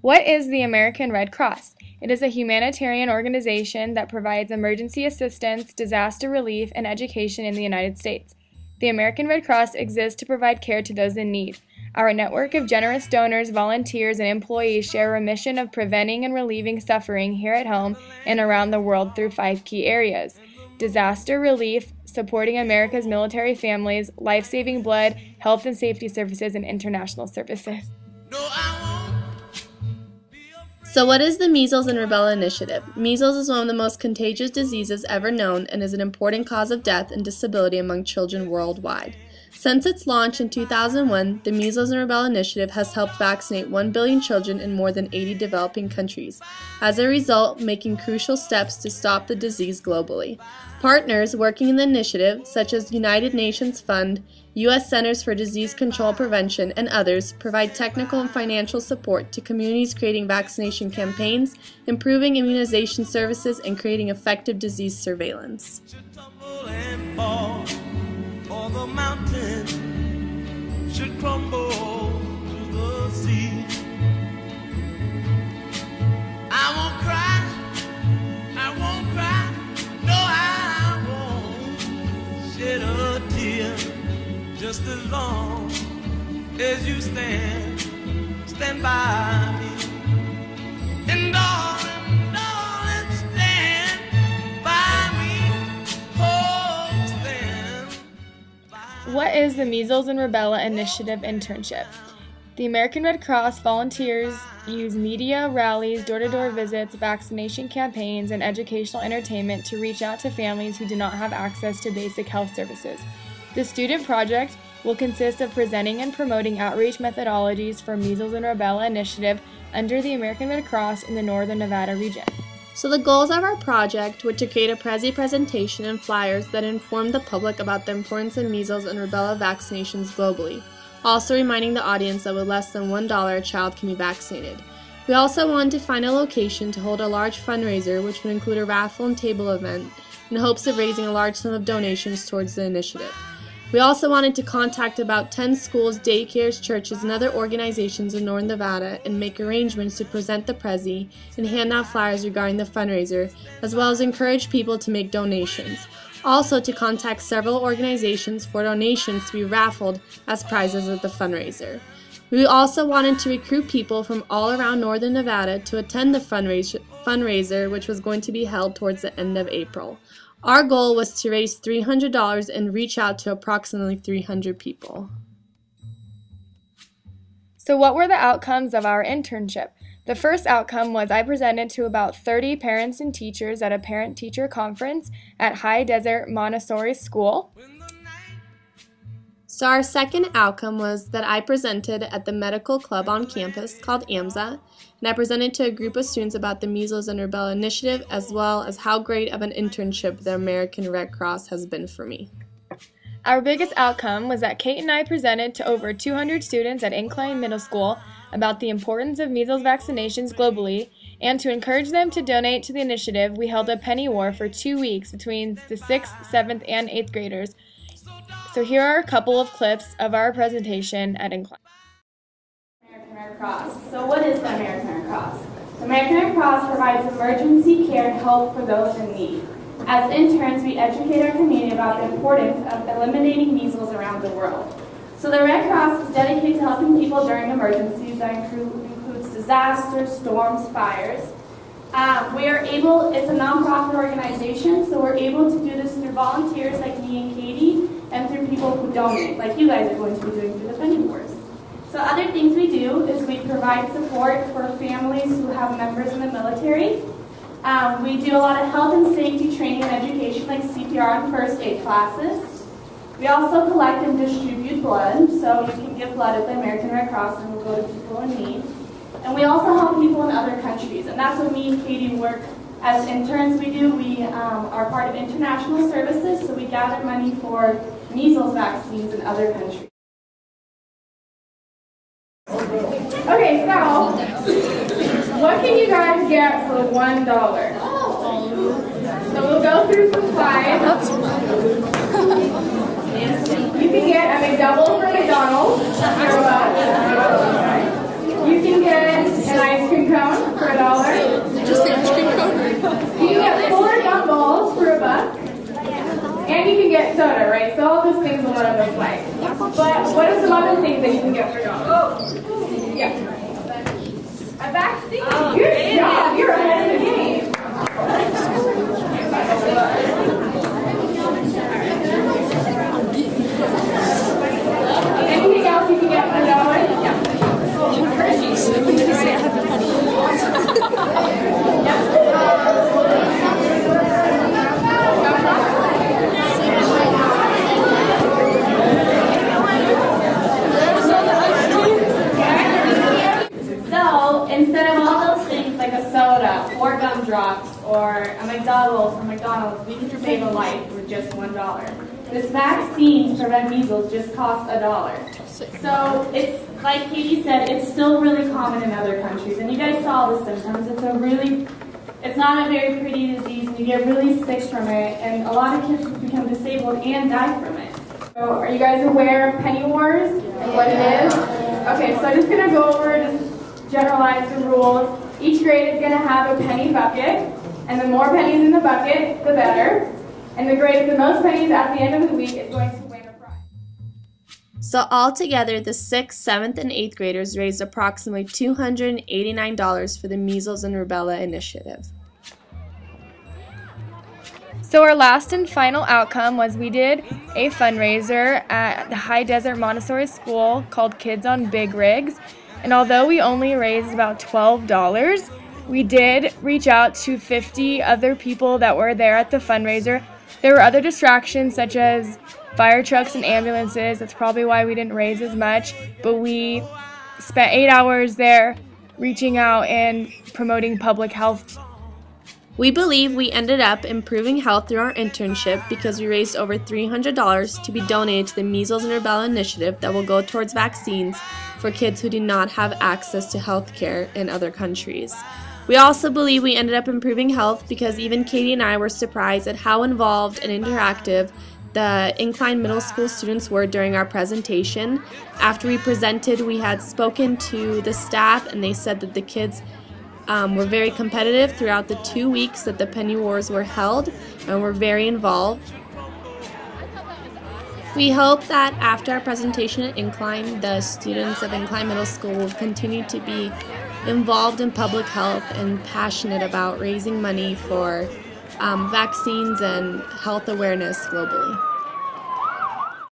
What is the American Red Cross? It is a humanitarian organization that provides emergency assistance, disaster relief, and education in the United States. The American Red Cross exists to provide care to those in need. Our network of generous donors, volunteers, and employees share a mission of preventing and relieving suffering here at home and around the world through 5 key areas: disaster relief, supporting America's military families, life-saving blood, health and safety services, and international services. So what is the Measles and Rubella Initiative? Measles is one of the most contagious diseases ever known and is an important cause of death and disability among children worldwide. Since its launch in 2001, the Measles and Rubella Initiative has helped vaccinate 1 billion children in more than 80 developing countries, as a result making crucial steps to stop the disease globally. Partners working in the initiative, such as United Nations Fund, U.S. Centers for Disease Control and Prevention, and others, provide technical and financial support to communities creating vaccination campaigns, improving immunization services, and creating effective disease surveillance. The mountain should crumble to the sea. I won't cry, no I won't shed a tear, just as long as you stand by me. And darling, stand by me. Oh, stand. What is the Measles and Rubella Initiative internship? The American Red Cross volunteers use media, rallies, door-to-door visits, vaccination campaigns, and educational entertainment to reach out to families who do not have access to basic health services. The student project will consist of presenting and promoting outreach methodologies for Measles and Rubella Initiative under the American Red Cross in the Northern Nevada region. So the goals of our project were to create a presentation and flyers that inform the public about the importance of measles and rubella vaccinations globally, also reminding the audience that with less than $1 a child can be vaccinated. We also wanted to find a location to hold a large fundraiser, which would include a raffle and table event in hopes of raising a large sum of donations towards the initiative. We also wanted to contact about 10 schools, daycares, churches, and other organizations in Northern Nevada and make arrangements to present the Prezi and hand out flyers regarding the fundraiser, as well as encourage people to make donations. Also to contact several organizations for donations to be raffled as prizes at the fundraiser. We also wanted to recruit people from all around Northern Nevada to attend the fundraiser, which was going to be held towards the end of April. Our goal was to raise $300 and reach out to approximately 300 people. So what were the outcomes of our internship? The first outcome was I presented to about 30 parents and teachers at a parent-teacher conference at High Desert Montessori School. So our second outcome was that I presented at the medical club on campus called AMSA, and I presented to a group of students about the Measles and Rubella Initiative, as well as how great of an internship the American Red Cross has been for me. Our biggest outcome was that Kate and I presented to over 200 students at Incline Middle School about the importance of measles vaccinations globally, and to encourage them to donate to the initiative, we held a penny war for 2 weeks between the 6th, 7th, and 8th graders. So here are a couple of clips of our presentation at Incline. American Red Cross. So what is the American Red Cross? The American Red Cross provides emergency care and help for those in need. As interns, we educate our community about the importance of eliminating measles around the world. So the Red Cross is dedicated to helping people during emergencies that includes disasters, storms, fires. It's a nonprofit organization, so we're able to do this through volunteers like me and Katie, and through people who donate, like you guys are going to be doing through the penny wars. So other things we do is we provide support for families who have members in the military. We do a lot of health and safety training and education, like CPR and first aid classes. We also collect and distribute blood, so you can give blood at the American Red Cross and we'll go to people in need. And we also help people in other countries, and that's what me and Katie work as interns. We are part of international services, so we gather money for measles vaccines in other countries. Okay, so what can you guys get for $1? So we'll go through some slides. You can get a McDouble from McDonald's. But what are some other things that you can get for $1? Yeah. A vaccine. Good job. You're ahead of the game. Anything else you can get for $1? Yeah. So instead of all those things like a soda or gumdrops or a McDonald's, we can save a life with just $1. This vaccine to prevent measles just costs $1. So it's like Katie said, it's still really common in other countries, and you guys saw the symptoms. It's not a very pretty disease, and you get really sick from it, and a lot of kids become disabled and die from it. So are you guys aware of penny wars and what it is? Okay, so I'm just going to go over, just generalize the rules. Each grade is going to have a penny bucket, and the more pennies in the bucket, the better. And the grade with the most pennies at the end of the week is going to win a prize. So altogether, the 6th, 7th, and 8th graders raised approximately $289 for the Measles and Rubella initiative. So our last and final outcome was we did a fundraiser at the High Desert Montessori School called Kids on Big Rigs. And although we only raised about $12, we did reach out to 50 other people that were there at the fundraiser. There were other distractions such as fire trucks and ambulances. That's probably why we didn't raise as much. But we spent 8 hours there reaching out and promoting public health. We believe we ended up improving health through our internship because we raised over $300 to be donated to the Measles and Rubella initiative that will go towards vaccines for kids who do not have access to health care in other countries. We also believe we ended up improving health because even Katie and I were surprised at how involved and interactive the Incline Middle School students were during our presentation. After we presented, we had spoken to the staff, and they said that the kids were very competitive throughout the 2 weeks that the Penny Wars were held, and were very involved. We hope that after our presentation at Incline, the students of Incline Middle School will continue to be involved in public health and passionate about raising money for vaccines and health awareness globally.